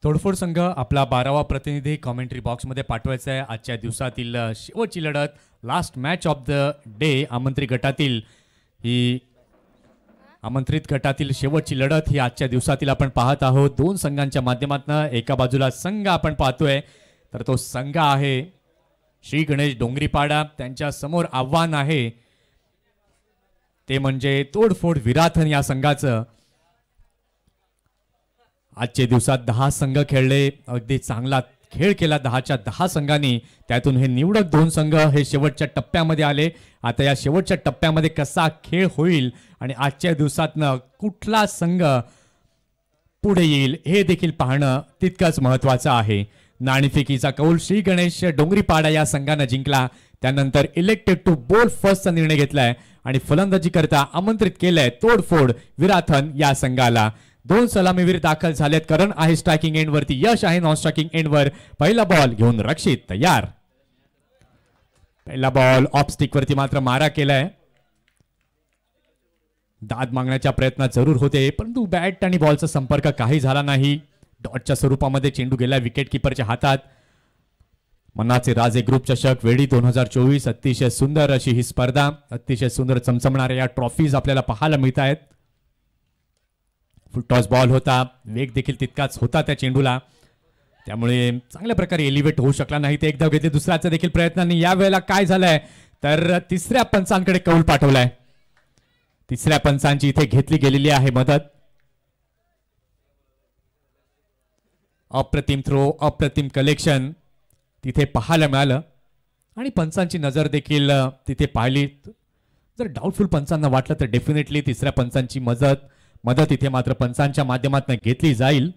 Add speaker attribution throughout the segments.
Speaker 1: तोडफोड संघ आपला 12वा प्रतिनिधी कॉमेंट्री बॉक्समध्ये पाठवायचा आहे। आजच्या दिवसातील शेवटची लढत, last match of the day, आमंत्रित गटातील शेवटची लढत ही आजच्या दिवसातील आपण पाहत आहोत। दोन संघांच्या माध्यमातून एका बाजूला संघ आपण पाहतोय, तर तो संघ आहे श्री गणेश डोंगरीपाडा। त्यांच्या समोर आव्हान आहे ते म्हणजे तोडफोड विराथन या संघाचं। आजच्या दिवसात 10 संघ खेळले, अगदी चांगला खेळ केला 10च्या 10 संघांनी। त्यातून हे निवडक 2 संघ हे शेवटच्या टप्प्यामध्ये आले। आता या शेवटच्या टप्प्यामध्ये कसा खेळ होईल आणि आजच्या दिवसातनं कुठला संघ पुढे येईल हे देखील पाहणं तितकंच महत्त्वाचं आहे। नाणेफेकीचा कौल श्री गणेश डोंगरीपाडा या संघानं जिंकला। त्यानंतर इलेक्टेड टू बोल फर्स्टचा निर्णय घेतलाय आणि फलंदाजी करता आमंत्रित केलंय तोडफोड विराथन या संघाला। 2 सलामीवीर दाखल झालेत। करण आहे स्ट्रायकिंग एंड वरती, यश आहे नॉन स्ट्रायकिंग एंड वर। पहिला बॉल घेऊन रक्षित तयार। पहिला बॉल ऑफ स्टिक वरती मात्र मारा केलाय। दाद मागण्याचा प्रयत्न जरूर होते, परंतु बॅट आणि बॉलचा संपर्क काही झाला नाही। डॉटच्या स्वरूपामध्ये चेंडू गेला विकेट किपरच्या हातात। मनाचे राजे ग्रुप चषक वेडी 2024, अतिशय सुंदर अशी ही स्पर्धा, अतिशय सुंदर चमचमणाऱ्या या ट्रॉफीज आपल्याला पाहायला मिळत आहेत। फुल टॉस बॉल होता, वेग देखील तितकाच होता त्या चेंडूला, त्यामुळे चांगल्या प्रकारे एलिव्हेट होऊ शकला नाही। ते एकदा घेतले, दुसऱ्याचा देखील प्रयत्नांनी या वेळेला काय झालंय तर तिसऱ्या पंचांकडे कौल पाठवलाय। तिसऱ्या पंचांची इथे घेतली गेलेली आहे मदत। अप्रतिम थ्रो, अप्रतिम कलेक्शन तिथे पाहायला मिळालं आणि पंचांची नजर देखील तिथे पाहिली। जर डाऊटफुल पंचांना वाटलं तर डेफिनेटली तिसऱ्या पंचांची मदत इथे मात्र पंचांच्या माध्यमातून घेतली जाईल।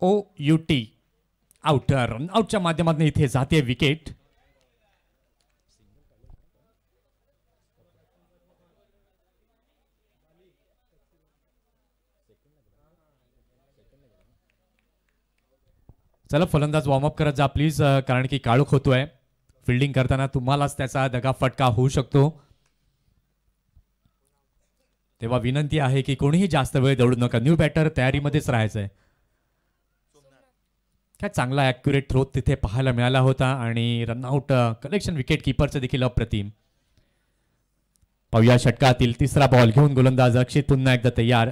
Speaker 1: OUT आउट, रनआउटच्या माध्यमातून इथे जाते विकेट। चला फलंदाज वॉर्मअप करत जा प्लीज, कारण की काळोख होतोय। फिल्डिंग करताना तुम्हालाच त्याचा दगाफटका होऊ शकतो, तेव्हा विनंती आहे की कोणीही जास्त वेळ दौडू नका। न्यू बॅटर तयारीमध्येच राहायचंय। काय चांगला ॲक्युरेट थ्रो तिथे पाहायला मिळाला होता आणि रनआउट कलेक्शन विकेट किपरचं देखील अप्रतिम। पाहूया षटकातील तिसरा बॉल घेऊन गोलंदाज रक्षित पुन्हा एकदा तयार।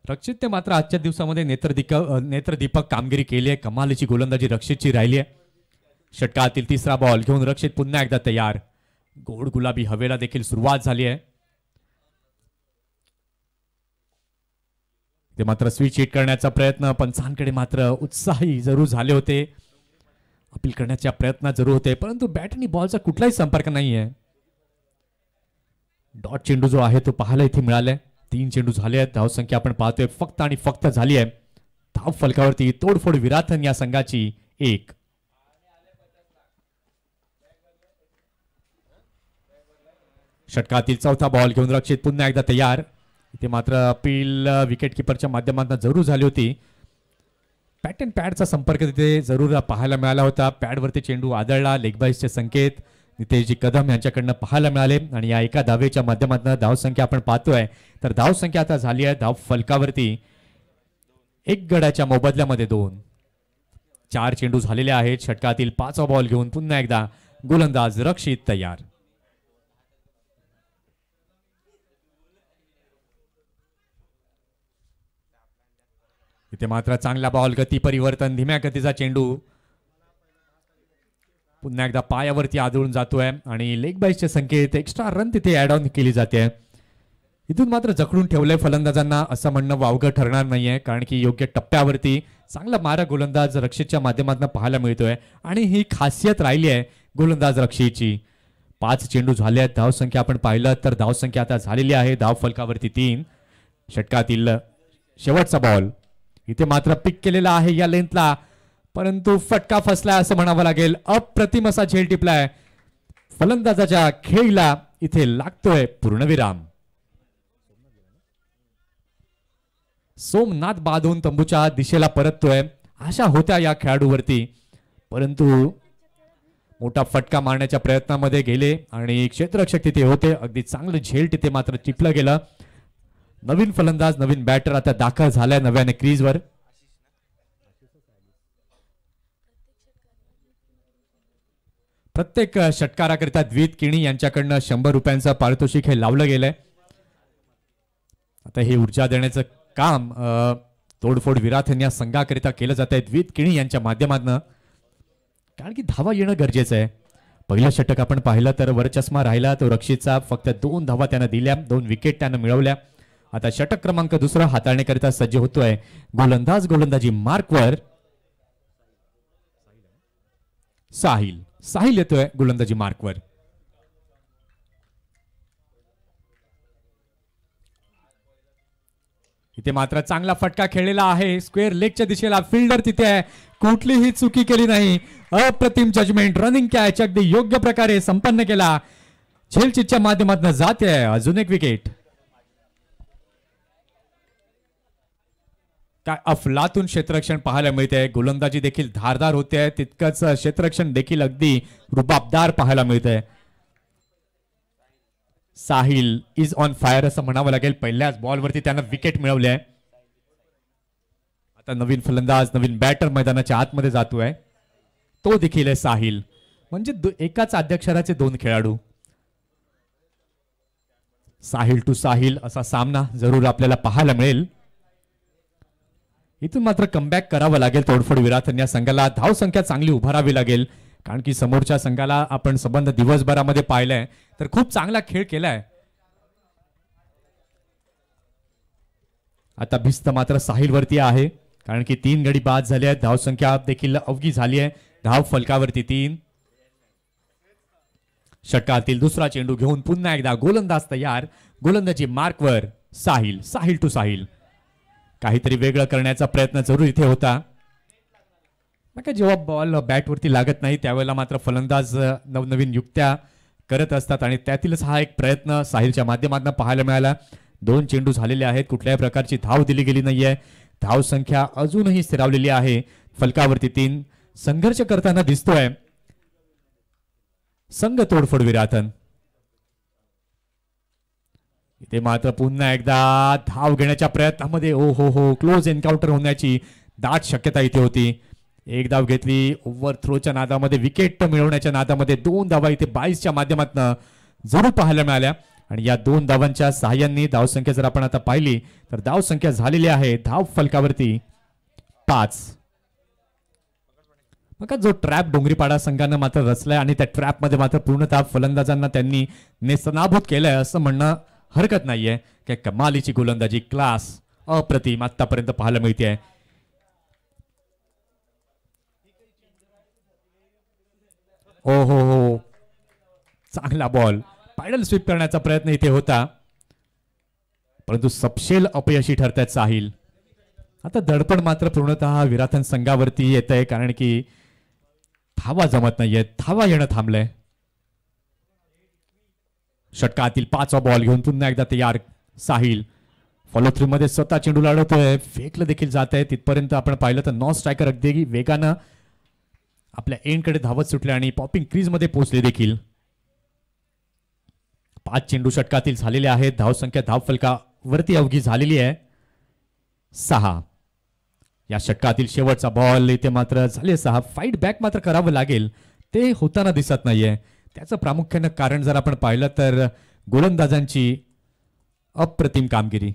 Speaker 1: रक्षित ते मात्र आजच्या दिवसामध्ये नेत्रदीपक कामगिरी केली आहे। कमालीची गोलंदाजी रक्षितची राहिली आहे। षटकातील तिसरा बॉल घेऊन रक्षित पुन्हा एकदा तयार। गोड गुलाबी हवेला देखील सुरुवात झाली आहे। ते मात्र स्विच हिट करण्याचा प्रयत्न, पंचांकडे मात्र उत्साही जरूर झाले होते, अपील करण्याच्या प्रयत्नात जरूर होते, परंतु बॅट आणि बॉलचा कुठलाही संपर्क नाहीये। डॉट चेंडू जो आहे तो पाहायला इथे मिळालाय। 3 चेंडू झाले आहेत, धावसंख्या आपण पाहतोय फक्त आणि फक्त झाली आहे। धाव फलकावरती तोडफोड विराथन या संघाची 1। षटकातील चौथा बॉल घेऊन रक्षित पुन्हा एकदा तयार। इथे मात्र अपील विकेट किपरच्या माध्यमातून जरूर झाली होती। पॅट अँड पॅडचा संपर्क तिथे जरूर पाहायला मिळाला होता। पॅडवरती चेंडू आदळला, लेगबाईसचे संकेत नितेशजी कदम यांच्याकडनं पाहायला मिळाले आणि या एका धावेच्या माध्यमातून धावसंख्या आपण पाहतोय तर धावसंख्या आता झाली आहे धाव फलकावरती 1 गडाच्या मोबदल्यामध्ये 2। 4 चेंडू झालेले आहेत। षटकातील 5वा बॉल घेऊन पुन्हा एकदा गोलंदाज रक्षित तयार। इथे मात्र चांगला बॉल, गती परिवर्तन, धीम्या गतीचा चेंडू पुन्हा एकदा पायावरती आदळून जातोय आणि लेग बाईसचे संकेत, एक्स्ट्रा रन तिथे ऍड ऑन केली जाते। इथून मात्र जखडून ठेवलंय फलंदाजांना असं म्हणणं वावगं ठरणार नाहीये, कारण की योग्य टप्प्यावरती चांगला मारा गोलंदाज रक्षितच्या माध्यमातून पाहायला मिळतोय आणि ही खासियत राहिली आहे गोलंदाज रक्षितची। 5 चेंडू झाले आहेत। धावसंख्या आपण पाहिलं तर धावसंख्या आता झालेली आहे धाव फलकावरती 3। षटकातील शेवटचा बॉल इथे मात्र पिक केलेला आहे या लेंथला, परंतु फटका फसलाय असं म्हणावं लागेल। अप्रतिम असा झेल टिपलाय फलंदाजाच्या खेळीला, इथे लागतोय पूर्णविराम। सोमनाथ बांधून तंबूच्या दिशेला परततोय. आशा होत्या या खेळाडूवरती, परंतु मोठा फटका मारण्याच्या प्रयत्नामध्ये गेले आणि क्षेत्ररक्षक तिथे होते. अगदी चांगलं झेल तिथे मात्र टिपलं गेलं. नवीन फलंदाज नवीन बॅटर आता दाखल झालाय नव्याने क्रीजवर. प्रत्येक षटकाराकरिता द्वित किणी यांच्याकडनं 100 रुपयांचं पारितोषिक हे लावलं गेलंय. आता हे ऊर्जा देण्याचं काम तोडफोड विराथन या संघाकरिता केलं जात आहे द्वित किणी यांच्या माध्यमातून, कारण की धावा येणं गरजेचं आहे. पहिलं षटक आपण पाहिलं तर वरचष्मा राहिला तो रक्षितचा. फक्त 2 धावा त्यानं दिल्या, 2 विकेट त्यानं मिळवल्या. आता षटक क्रमांक 2 हाताळण्याकरिता सज्ज होतोय गोलंदाज. गोलंदाजी मार्कवर साहिल. साहिल येतोय गोलंदाजी मार्कवर. इथे मात्र चांगला फटका खेळलेला आहे स्क्वेअर लेगच्या दिशेला. फिल्डर तिथे आहे, कुठलीही चुकी केली नाही. अप्रतिम जजमेंट. रनिंग कॅच अगदी योग्य प्रकारे संपन्न केला. झेलचितच्या माध्यमातून जाते अजून एक विकेट. काय अफलातून क्षेत्ररक्षण पाहायला मिळते. गोलंदाजी देखील धारदार होते, तितकंच क्षेत्ररक्षण देखील अगदी रुबाबदार पाहायला मिळते. साहिल इज ऑन फायर असं म्हणावं लागेल. पहिल्याच बॉलवरती त्यानं विकेट मिळवली आहे. आता नवीन फलंदाज नवीन बॅटर मैदानाच्या आतमध्ये जातोय, तो देखील आहे साहिल. म्हणजे एकाच अध्यक्षराचे 2 खेळाडू. साहिल टू साहिल असा सामना जरूर आपल्याला पाहायला मिळेल. इथून मात्र कमबॅक करावं लागेल तोडफोड विराथन या संघाला. धाव संख्या चांगली उभारावी लागेल, कारण की समोरच्या संघाला आपण संबंध दिवसभरामध्ये पाहिलंय तर खूप चांगला खेळ केलाय. आता भिस्त मात्र साहिल वरती आहे, कारण की 3 गडी बाद झाले आहेत. धाव संख्या देखील अवघी झाली आहे. धाव फलकावरती 3. षटकातील दुसरा चेंडू घेऊन पुन्हा एकदा गोलंदाज तयार. गोलंदाजी मार्कवर साहिल. साहिल टू साहिल. काहीतरी वेगळं करण्याचा प्रयत्न जरूर इथे होता. जेव्हा बॉल बॅटवरती लागत नाही त्यावेळेला मात्र फलंदाज नवनवीन युक्त्या करत असतात आणि त्यातीलच हा एक प्रयत्न साहिलच्या माध्यमातून पाहायला मिळाला. 2 चेंडू झालेले आहेत, कुठल्याही प्रकारची धाव दिली गेली नाहीये. धाव संख्या अजूनही स्थिरावलेली आहे. फलकावरती 3. संघर्ष करताना दिसतोय संघ तोडफोड विराथन. इथे मात्र पुन्हा एकदा धाव घेण्याच्या प्रयत्नामध्ये हो क्लोज एन्काउंटर होण्याची दाट शक्यता इथे होती. एक धाव घेतली ओव्हर थ्रोच्या नादामध्ये, विकेट मिळवण्याच्या नादामध्ये 2 धावा इथे 22च्या माध्यमातून जरूर पाहायला मिळाल्या. आणि या 2 धावांच्या सहाय्याने धावसंख्या जर आपण आता पाहिली तर धावसंख्या झालेली आहे धाव फलकावरती 5. मग जो ट्रॅप डोंगरीपाडा संघानं मात्र रचलाय आणि त्या ट्रॅप मध्ये मात्र पूर्णतः फलंदाजांना त्यांनी नेस्तनाभूत केलंय असं म्हणणं हरकत नाहीये. की कमालीची गोलंदाजी, क्लास अप्रतिम आतापर्यंत पाहायला मिळते. हो चांगला बॉल. पायडल स्वीप करण्याचा प्रयत्न इथे होता, परंतु सपशेल अपयशी ठरतायत साहिल. आता दडपण मात्र पूर्णतः विराथन संघावरती येत आहे, कारण की धावा जमत नाहीये, धावा येणं थांबलंय. षटकातील 5वा बॉल घेऊन पुन्हा एकदा तयार साहिल. फॉलो थ्रू मध्ये स्वतः चेंडू लढवतोय, फेकलं देखील जात आहे. तिथपर्यंत आपण पाहिलं तर नॉन स्ट्रायकर अगदी वेगानं आपल्या एंडकडे धावत सुटले आणि पॉपिंग क्रीज मध्ये पोहोचले देखील. 5 चेंडू षटकातील झालेले आहेत. धावसंख्या धावफलकावरती अवघी झालेली आहे 6. या षटकातील शेवटचा बॉल इथे मात्र झाले 6. फाईट बॅक मात्र करावं लागेल, ते होताना दिसत नाहीये. त्याचं प्रामुख्यानं कारण जर आपण पाहिलं तर गोलंदाजांची अप्रतिम कामगिरी.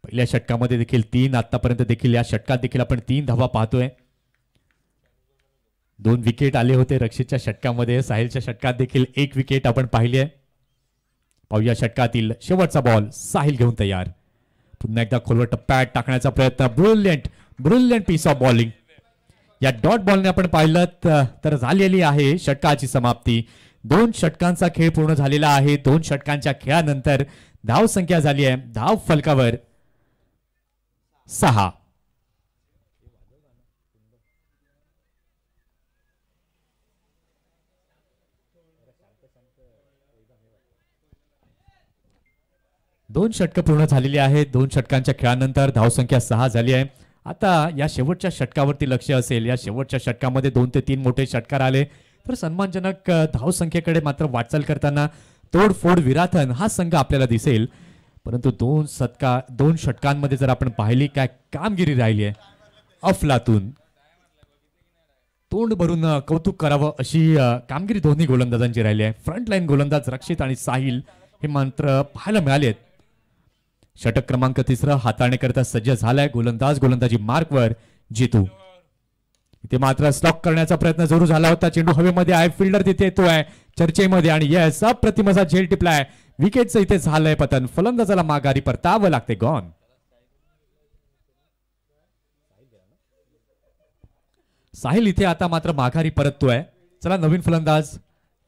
Speaker 1: पहिल्या षटकामध्ये देखील 3, आतापर्यंत देखील या षटकात देखील आपण 3 धावा पाहतोय. 2 विकेट आले होते रक्षितच्या षटकामध्ये. साहिलच्या षटकात देखील 1 विकेट आपण पाहिली आहे. पाहूया षटकातील शेवटचा बॉल. साहिल घेऊन तयार. पुन्हा एकदा खोलवर टप्प्यात टाकण्याचा प्रयत्न. Brilliant piece of bowling. या डॉट बॉलने आपण पाहिलं तर झालेली आहे षटकाची समाप्ती. 2 षटकांचा खेळ पूर्ण झालेला आहे. 2 षटकांच्या खेळानंतर धाव संख्या झाली आहे धाव फलकावर 6. 2 षटकं पूर्ण झालेली आहेत. 2 षटकांच्या खेळानंतर धावसंख्या 6 झाली आहे. आता या शेवटच्या षटकावरती लक्ष असेल. या शेवटच्या षटकामध्ये 2 ते 3 मोठे षटकार आले तर सन्मानजनक धावसंख्येकडे मात्र वाटचाल करताना तोडफोड विराथन हा संघ आपल्याला दिसेल. परंतु 2 षटकांमध्ये जर आपण पाहिली काय कामगिरी राहिली आहे अफलातून. तोंड भरून कौतुक करावं अशी कामगिरी दोन्ही गोलंदाजांची राहिली आहे. फ्रंट लाईन गोलंदाज रक्षित आणि साहिल हे मात्र पाहायला मिळालेत. षटक क्रमांक 3 हाताळण्याकरता सज्ज झालाय गोलंदाजी मार्कवर जितू. इथे मात्र स्टॉक करण्याचा प्रयत्न जरूर झाला होता. चेंडू हवेमध्ये आहे. फिल्डर तिथे येतोय चर्चेमध्ये आणि यस अप्रतिम असा झेल टिपलाय. विकेटचं इथे झालंय पतन. फलंदाजाला माघारी परतावं लागते. गॉन. साहिल इथे आता मात्र माघारी परततोय. चला नवीन फलंदाज.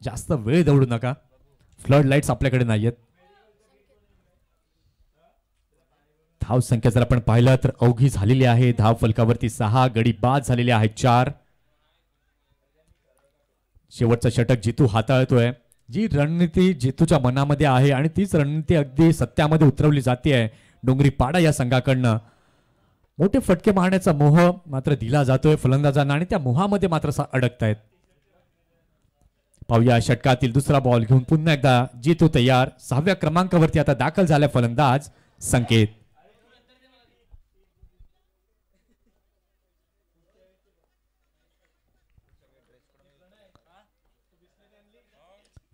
Speaker 1: जास्त वेळ दौडू नका. फ्लड लाईट्स आपल्याकडे नाहीयेत. धाव संख्या जर आपण पाहिलं तर अवघी झालेली आहे. धाव फलकावरती 6 गडी बाद झालेले आहेत 4. शेवटचं षटक जितू हाताळतोय. जी रणनीती जितूच्या मनामध्ये आहे आणि तीच रणनीती अगदी सत्यामध्ये उतरवली जाते. डोंगरी पाडा या संघाकडनं मोठे फटके मारण्याचा मोह मात्र दिला जातोय फलंदाजांना आणि त्या मोहामध्ये मात्र अडकतायत. पाहूया षटकातील दुसरा बॉल घेऊन पुन्हा एकदा जितू तयार. 6व्या क्रमांकावरती आता दाखल झालाय फलंदाज संकेत.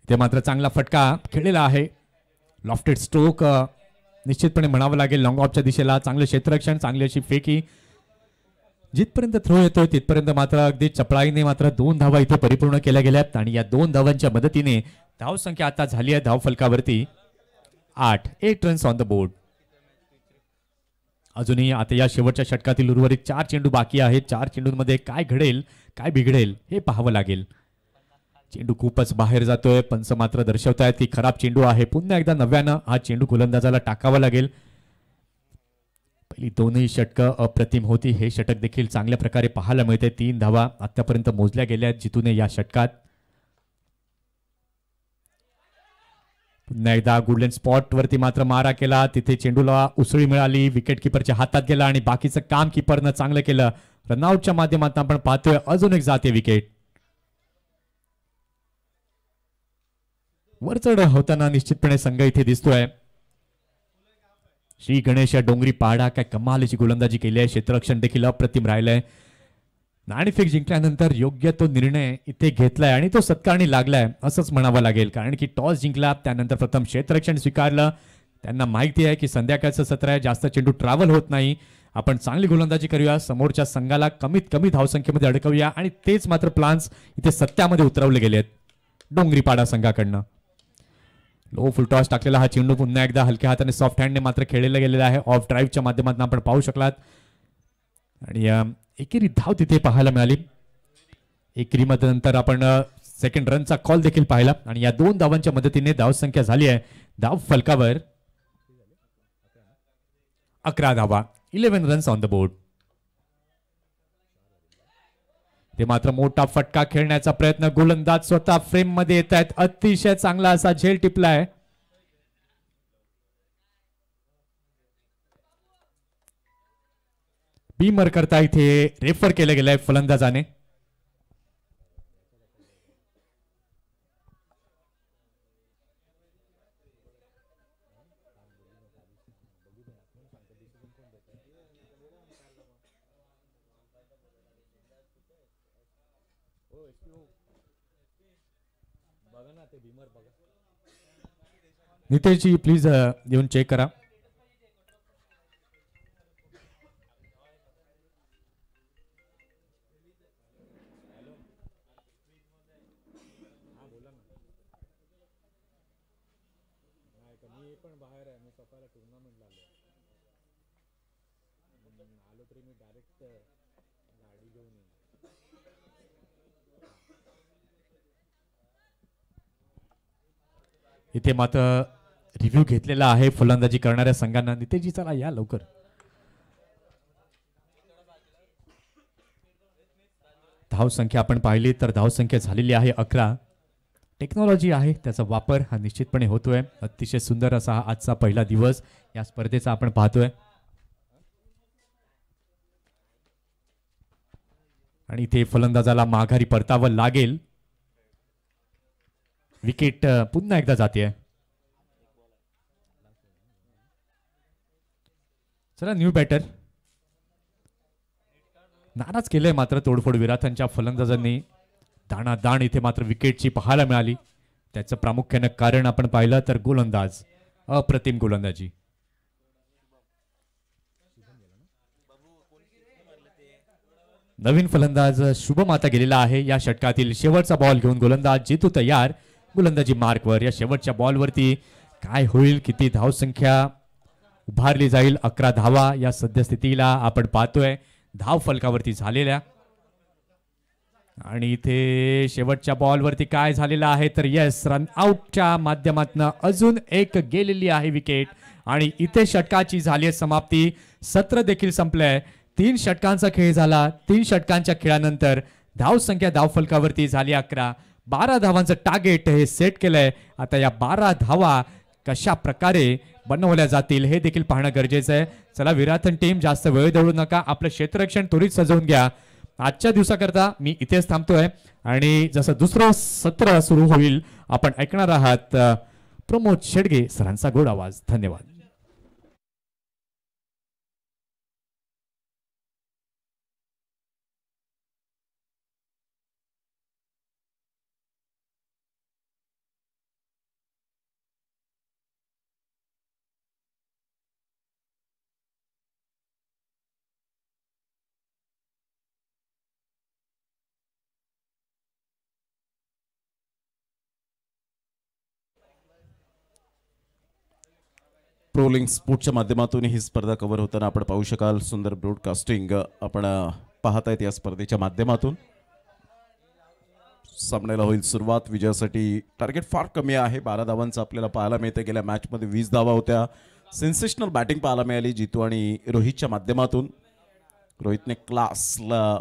Speaker 1: ते मात्र चांगला फटका खेळलेला आहे. लॉफ्टेड स्ट्रोक निश्चितपणे म्हणावं लागेल. लॉंग ऑफच्या दिशेला चांगलं क्षेत्ररक्षण, चांगली अशी फेकी. जिथपर्यंत थ्रो येतोय तिथपर्यंत मात्र अगदी चपळाईने मात्र 2 धावा इथे परिपूर्ण केल्या गेल्यात आणि या 2 धावांच्या मदतीने धाव संख्या आता झाली आहे धाव फलकावरती 8. 8 रन्स ऑन द बोर्ड. अजूनही आता या शेवटच्या षटकातील उर्वरित 4 चेंडू बाकी आहेत. 4 चेंडूंमध्ये काय घडेल काय बिघडेल हे पाहावं लागेल. चेंडू खूपच बाहेर जातोय. पंच मात्र दर्शवतायत की खराब चेंडू आहे. पुन्हा एकदा नव्यानं हा चेंडू गोलंदाजाला टाकावा लागेल. पहिली 2ही षटकं अप्रतिम होती. हे षटक देखील चांगल्या प्रकारे पाहायला मिळते. 3 धावा आतापर्यंत मोजल्या गेल्या जितूने या षटकात. पुन्हा एकदा गुडलँड स्पॉट वरती मात्र मारा केला. तिथे चेंडूला उसळी मिळाली. विकेट किपरच्या हातात गेला आणि बाकीचं काम किपरनं चांगलं केलं. रनआउटच्या माध्यमातून आपण पाहतोय अजून एक जाते विकेट. वरचढ होताना निश्चितपणे संघ इथे दिसतोय. श्री गणेश डोंगरी पहाडा काय कमालीची गोलंदाजी केली आहे. क्षेत्ररक्षण देखील अप्रतिम राहिलंय. नाणेफेक जिंकल्यानंतर योग्य तो निर्णय इथे घेतलाय आणि तो सत्कारणी लागलाय असंच म्हणावं लागेल. कारण की टॉस जिंकला त्यानंतर प्रथम क्षेत्ररक्षण स्वीकारलं. त्यांना माहिती आहे की संध्याकाळचं सत्र आहे. जास्त चेंडू ट्रॅव्हल होत नाही. आपण चांगली गोलंदाजी करूया. समोरच्या संघाला कमीत कमी धावसंख्येमध्ये अडकवूया आणि तेच मात्र प्लान्स इथे सत्यामध्ये उतरवले गेलेत डोंगरी पाडा संघाकडनं. लो फुल टॉस टाकलेला हा चेंडू पुन्हा एकदा हलक्या हाताने सॉफ्ट हँडने मात्र खेळलेला गेलेला आहे. ऑफ ड्राईव्हच्या माध्यमातून आपण पाहू शकलात आणि एकेरी धाव तिथे पाहायला मिळाली. एकेरी मध्ये नंतर आपण सेकंड रनचा कॉल देखील पाहिला आणि या 2 धावांच्या मदतीने धाव संख्या झाली आहे धाव फलकावर 11 धावा. 11 रन्स ऑन द बोर्ड. ते मात्र मोठा फटका खेळण्याचा प्रयत्न. गोलंदाज स्वतः फ्रेम मध्ये येत आहेत. अतिशय चांगला असा झेल टिपलाय. बीमर करता इथे रेफर केलं गेलंय फलंदाजाने. नितेशजी प्लीज येऊन चेक करा. इथे मात्र रिव्ह्यू घेतलेला आहे फलंदाजी करणाऱ्या संघांना. नितेशजी चला या लवकर. धाव संख्या आपण पाहिली तर धाव संख्या झालेली आहे 11. टेक्नॉलॉजी आहे त्याचा वापर हा निश्चितपणे होतोय. अतिशय सुंदर असा हा आजचा पहिला दिवस या स्पर्धेचा आपण पाहतोय. आणि इथे फलंदाजाला माघारी परतावं लागेल. विकेट पुन्हा एकदा जाते. चला न्यू बॅटर नाराज केलंय मात्र तोडफोड विराथांच्या फलंदाजांनी. दाणादाण इथे मात्र विकेटची पाहायला मिळाली. त्याचं प्रामुख्यानं कारण आपण पाहिलं तर गोलंदाज अप्रतिम गोलंदाजी. नवीन फलंदाज शुभम आता गेलेला आहे. या षटकातील शेवटचा बॉल घेऊन गोलंदाज जितू तयार. गोलंदाजी मार्कवर. या शेवटच्या बॉलवरती काय होईल, किती धावसंख्या उभारली जाईल. 11 धावा या सद्यस्थितीला आपण पाहतोय धाव फलकावरती झालेल्या. आणि इथे शेवटच्या बॉलवरती काय झालेलं आहे तर यस रन आउटच्या माध्यमातून अजून एक गेलेली आहे विकेट. आणि इथे षटकाची झाली समाप्ती. सत्र देखील संपलंय. 3 षटकांचा खेळ झाला. 3 षटकांच्या खेळानंतर धावसंख्या धावफलकावरती झाली 11. 12 धावांचं टार्गेट हे सेट केलंय. आता या 12 धावा कशा प्रकारे बनवल्या जातील हे देखील पाहणं गरजेचं आहे. चला विराथन टीम जास्त वेळ देऊ नका. आपलं क्षेत्ररक्षण त्वरित सजवून घ्या. आजच्या दिवसाकरता मी इथेच थांबतोय. आणि जसं दुसरं सत्र सुरू होईल आपण ऐकणार आहात प्रमोद शेडगे सरांचा गोड आवाज. धन्यवाद.
Speaker 2: प्रोलिंग स्पोर्टच्या माध्यमातून ही स्पर्धा कव्हर होताना आपण पाहू शकाल. सुंदर ब्रॉडकास्टिंग आपण पाहतायत या स्पर्धेच्या माध्यमातून. सामन्याला होईल सुरुवात. विजयासाठी टार्गेट फार कमी आहे. 12 धावांचं आपल्याला पाहायला मिळतं. गेल्या मॅचमध्ये 20 धावा होत्या. सेन्सेशनल बॅटिंग पाहायला मिळाली जितू आणि रोहितच्या माध्यमातून. रोहितने क्लासला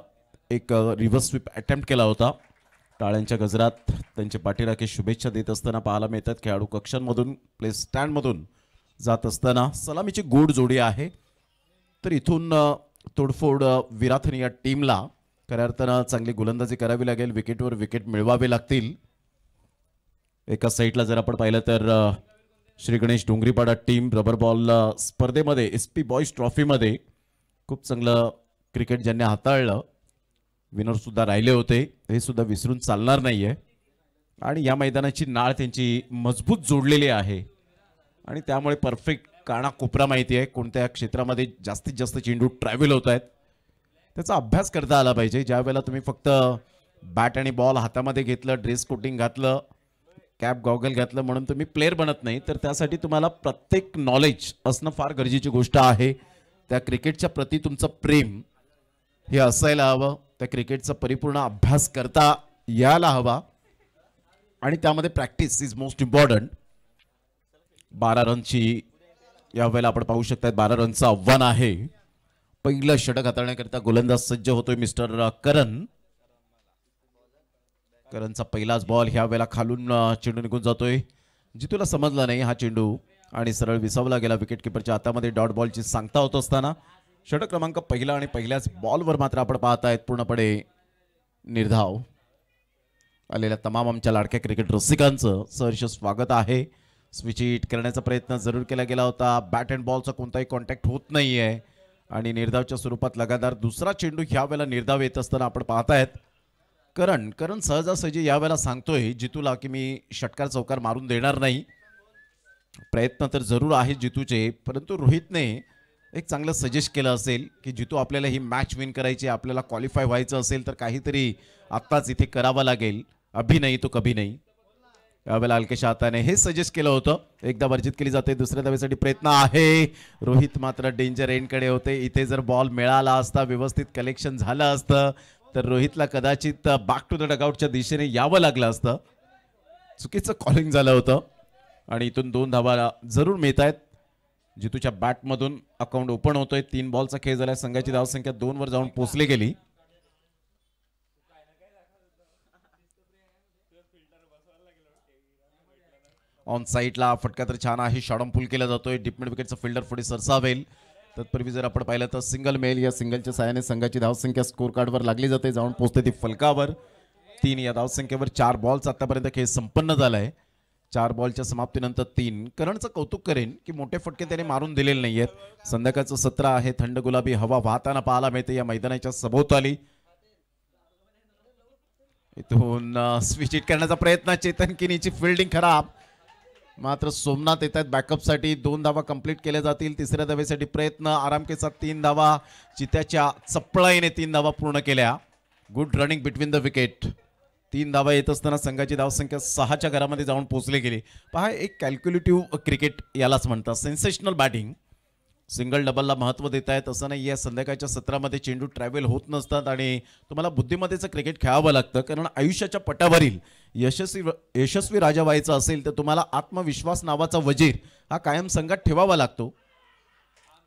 Speaker 2: एक रिव्हर्स स्वीप अटेम्प्ट केला होता. टाळ्यांच्या गजरात त्यांचे पाठीराखे शुभेच्छा देत असताना पाहायला मिळतात. खेळाडू कक्षांमधून प्ले स्टँडमधून जात असताना सलामीची गोड जोडी आहे. तर इथून तोडफोड विराथन या टीमला खऱ्या अर्थानं चांगली गोलंदाजी करावी लागेल. विकेटवर विकेट मिळवावे लागतील. एका साईडला जर आपण पाहिलं तर Shri Ganesh Dongripada team rubber ball स्पर्धेमध्ये SP बॉईज ट्रॉफीमध्ये खूप चांगलं क्रिकेट ज्यांनी हाताळलं, विनर सुद्धा राहिले होते. हे सुद्धा विसरून चालणार नाहीये. आणि या मैदानाची नाळ त्यांची मजबूत जोडलेली आहे. आणि त्यामुळे परफेक्ट कानाकोपरा माहिती आहे कोणत्या क्षेत्रामध्ये जास्तीत जास्त चेंडू ट्रॅव्हल होत आहेत. त्याचा अभ्यास करता आला पाहिजे. ज्या वेळेला तुम्ही फक्त बॅट आणि बॉल हातामध्ये घेतलं, ड्रेस कोटिंग घातलं, कॅप गॉगल घातलं म्हणून तुम्ही प्लेअर बनत नाही. तर त्यासाठी तुम्हाला प्रत्येक नॉलेज असणं फार गरजेची गोष्ट आहे. त्या क्रिकेटच्या प्रती तुमचं प्रेम हे असायला हवं. त्या क्रिकेटचा परिपूर्ण अभ्यास करता यायला हवा. आणि त्यामध्ये प्रॅक्टिस इज मोस्ट इम्पॉर्टंट. 12 रनची यावेळेला आपण पाहू शकता. 12 रनचं आव्हान आहे. पहिलं षटक हाताळण्याकरिता गोलंदाज सज्ज होतोय मिस्टर करण. करणचा पहिलाच बॉल ह्या वेळेला खालून चेंडू निघून जातोय. जितूला समजला नाही हा चेंडू आणि सरळ विसावला गेला. विकेट किपरच्या हातामध्ये डॉट बॉलची सांगता होत असताना षटक क्रमांक पहिला आणि पहिल्याच बॉलवर मात्र आपण पाहतायत पूर्णपणे निर्धाव. आलेल्या तमाम आमच्या लाडक्या क्रिकेट रसिकांचं सहर्ष स्वागत आहे. स्विच हिट करण्याचा प्रयत्न जरूर केला गेला होता. बॅट अँड बॉलचा कोणताही कॉन्टॅक्ट होत नाहीये आणि निर्धावच्या स्वरूपात लगातार दुसरा चेंडू ह्या वेळेला निर्धाव येत असताना आपण पाहतायत. करण सहजासहजी यावेळेला सांगतोय जितूला की मी षटकार चौकार मारून देणार नाही. प्रयत्न तर जरूर आहे जितूचे, परंतु रोहितने एक चांगलं सजेस्ट केलं असेल की जितू आपल्याला ही मॅच विन करायची, आपल्याला क्वालिफाय व्हायचं असेल तर काहीतरी आत्ताच इथे करावं लागेल. अभी नाही तो कभी नाही. यावेळेला हलकेशा हाताने हे सजेस्ट केलं होतं. एकदा वर्जित केली जाते. दुसऱ्या धावेसाठी प्रयत्न आहे. रोहित मात्र डेंजर एंडकडे होते. इथे जर बॉल मिळाला असता, व्यवस्थित कलेक्शन झालं असतं तर रोहितला कदाचित बॅक टू द डगआउटच्या दिशेने यावं लागलं असतं. चुकीचं कॉलिंग झालं होतं आणि इथून 2 धावा जरूर मिळत आहेत. जितूच्या बॅटमधून अकाउंट ओपन होतोय. 3 बॉलचा खेळ झाला. संघाची धावसंख्या 2 वर जाऊन पोहोचली गेली. ऑन साईडला फटका तर छान आहे, शॉर्ट पुल केला जातोय. डीप मिड विकेटचा फिल्डर पुढे सरसावेल. तत्पूर्वी जर आपण पाहिलं तर सिंगल मेल, या सिंगलच्या साहाय्याने संघाची धावसंख्या स्कोर कार्डवर लागली जाते, जाऊन पोहोचते ती फलकावर. 3 या धावसंख्येवर 4 बॉल्स आतापर्यंत खेळ संपन्न झालाय. 4 बॉलच्या समाप्तीनंतर 3. करणचं कौतुक करेन की मोठे फटके त्याने मारून दिलेले नाहीयेत. संध्याकाळचं सत्र आहे, थंड गुलाबी हवा वाहताना पाहायला मिळते या मैदानाच्या सभोवताली. इथून स्विच हिट करण्याचा प्रयत्न, चेतन किनीची फिल्डिंग खराब. मात्र सोमनाथ येत आहेत बॅकअपसाठी. 2 धावा कंप्लीट केल्या जातील. तिसऱ्या धावेसाठी प्रयत्न, आराम के साथ 3 धावा. चित्याच्या चपळाईने 3 धावा पूर्ण केल्या. Good running between the wicket. 3 धावा येत असताना संघाची धावसंख्या 6च्या घरामध्ये जाऊन पोहोचली गेली. पहा, एक कॅल्क्युलेटिव्ह क्रिकेट यालाच म्हणतात. Sensational batting. सिंगल डबलला महत्त्व देत आहेत असं नाही. या संध्याकाळच्या सत्रामध्ये चेंडू ट्रॅव्हल होत नसतात आणि तुम्हाला बुद्धिमत्तेचं क्रिकेट खेळावं लागतं. कारण आयुष्याच्या पटावरील यशस्वी राजा व्हायचं असेल तर तुम्हाला आत्मविश्वास नावाचा वजीर हा कायम संघात ठेवावा लागतो.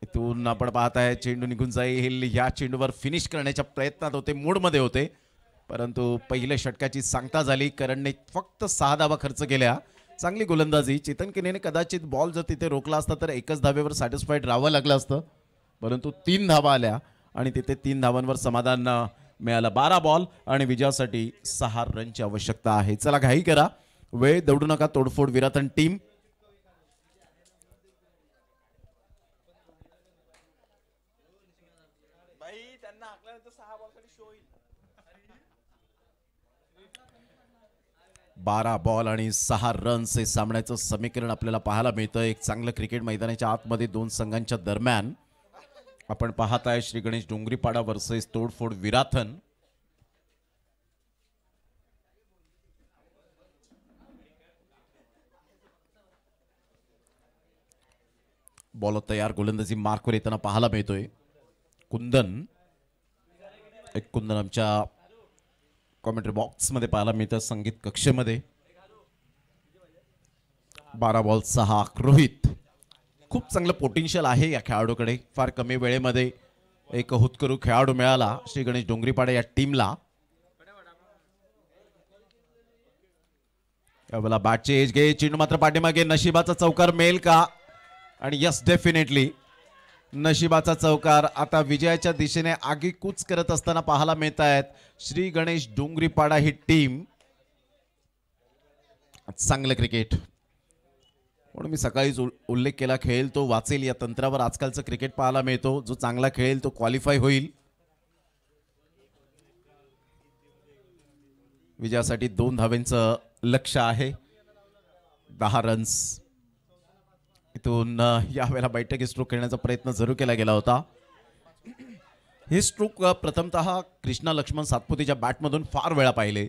Speaker 2: इथून आपण पाहताय चेंडू निघून जाईल. या चेंडूवर फिनिश करण्याच्या प्रयत्नात होते, मूडमध्ये होते, परंतु पहिल्या षटकाची सांगता झाली. करणने फक्त 6 धावा खर्च केल्या. चांगली गोलंदाजी. चेतन किनीने कदाचित बॉल जर तिथे रोखला असता तर एकच धावेवर सॅटिस्फाईड राहावं लागलं असतं, परंतु 3 धावा आल्या आणि तिथे 3 धावांवर समाधान मिळालं. 12 बॉल आणि विजयासाठी 6 रनची आवश्यकता आहे. चला घाई करा, वेळ दौडू नका. तोडफोड विराथन टीम. बारा बॉल आणि 6 रन्स हे सामन्याचं समीकरण आपल्याला पाहायला मिळतं. एक चांगलं क्रिकेट मैदानाच्या आतमध्ये 2 संघांच्या दरम्यान आपण पाहताय श्री गणेश डोंगरीपाडा वर्सेस तोडफोड विराथन. बॉल तयार, गोलंदाजी मार्कवर येताना पाहायला मिळतोय. कुंदन आमच्या कॉमेंट्री बॉक्स मध्ये पाहायला मिळतं, संगीत कक्षेमध्ये. 12 बॉल 6. रोहित, खूप चांगलं पोटेन्शियल आहे या खेळाडूकडे. फार कमी वेळेमध्ये एक हुतकरू खेळाडू मिळाला श्री गणेश डोंगरीपाडा या टीमला. यावेळेला बॅटचे एज घे, चेंडू मात्र पाठीमागे. नशिबाचा चौकार मिळेल का? आणि यस, डेफिनेटली नशिबाचा चौकार. आता विजयाच्या दिशेने आगीकूच करत असताना पाहायला मिळत आहेत श्री गणेश डोंगरीपाडा ही टीम. चांगलं क्रिकेट, म्हणून मी सकाळीच उल्लेख केला, खेळेल तो वाचेल. या तंत्रावर आजकालचं क्रिकेट पाहायला मिळतो. जो चांगला खेळेल तो क्वालिफाय होईल. विजयासाठी 2 धावेंचं लक्ष्य आहे. 10 रन्स. इथून यावेळेला बैठकी स्ट्रोक खेळण्याचा प्रयत्न जरूर केला गेला होता. हे स्ट्रोक प्रथमतः कृष्णा लक्ष्मण सातपुतेच्या बॅटमधून फार वेळा पाहिले.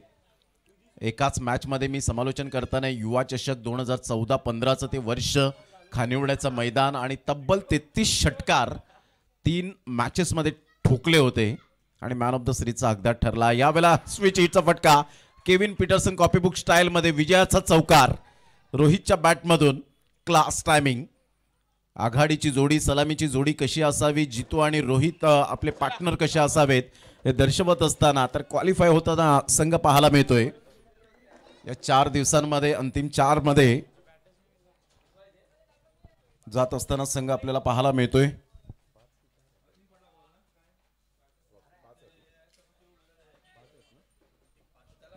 Speaker 2: एकाच मॅचमध्ये मी समालोचन करताना युवा चषक 2014-15चं ते वर्ष, खानिवड्याचं मैदान आणि तब्बल 33 षटकार 3 मॅचेसमध्ये ठोकले होते आणि मॅन ऑफ द सिरीजचा हकदार ठरला. यावेळेला स्विच हिटचा फटका, केविन पीटरसन कॉपीबुक स्टाईलमध्ये विजयाचा चौकार रोहितच्या बॅटमधून. Class timing. आघाडीची जोडी, सलामीची जोडी कशी असावी, जितू आणि रोहित आपले पार्टनर कसे असावेत हे दर्शवत असताना तर क्वालिफाय होताना संघ पाहायला मिळतोय. या 4 दिवसांमध्ये अंतिम 4 मध्ये जात असताना संघ आपल्याला पाहायला मिळतोय.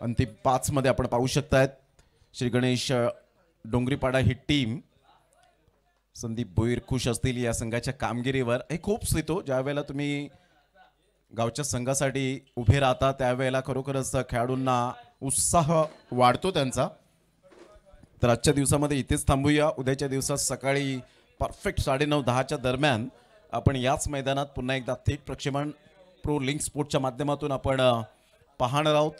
Speaker 2: अंतिम 5 मध्ये आपण पाहू शकतायत श्री गणेश डोंगरीपाडा ही टीम. संदीप भोईर खुश असतील या संघाच्या कामगिरीवर. हे खूप येतो ज्या वेळेला तुम्ही गावच्या संघासाठी उभे राहता त्यावेळेला खरोखरच खेळाडूंना उत्साह वाढतो त्यांचा. तर आजच्या दिवसामध्ये इथेच थांबूया. उद्याच्या दिवसात सकाळी परफेक्ट 9:30-10च्या दरम्यान आपण याच मैदानात पुन्हा एकदा थेट प्रक्षेपण प्रो लिंक स्पोर्टच्या माध्यमातून आपण पाहणार आहोत.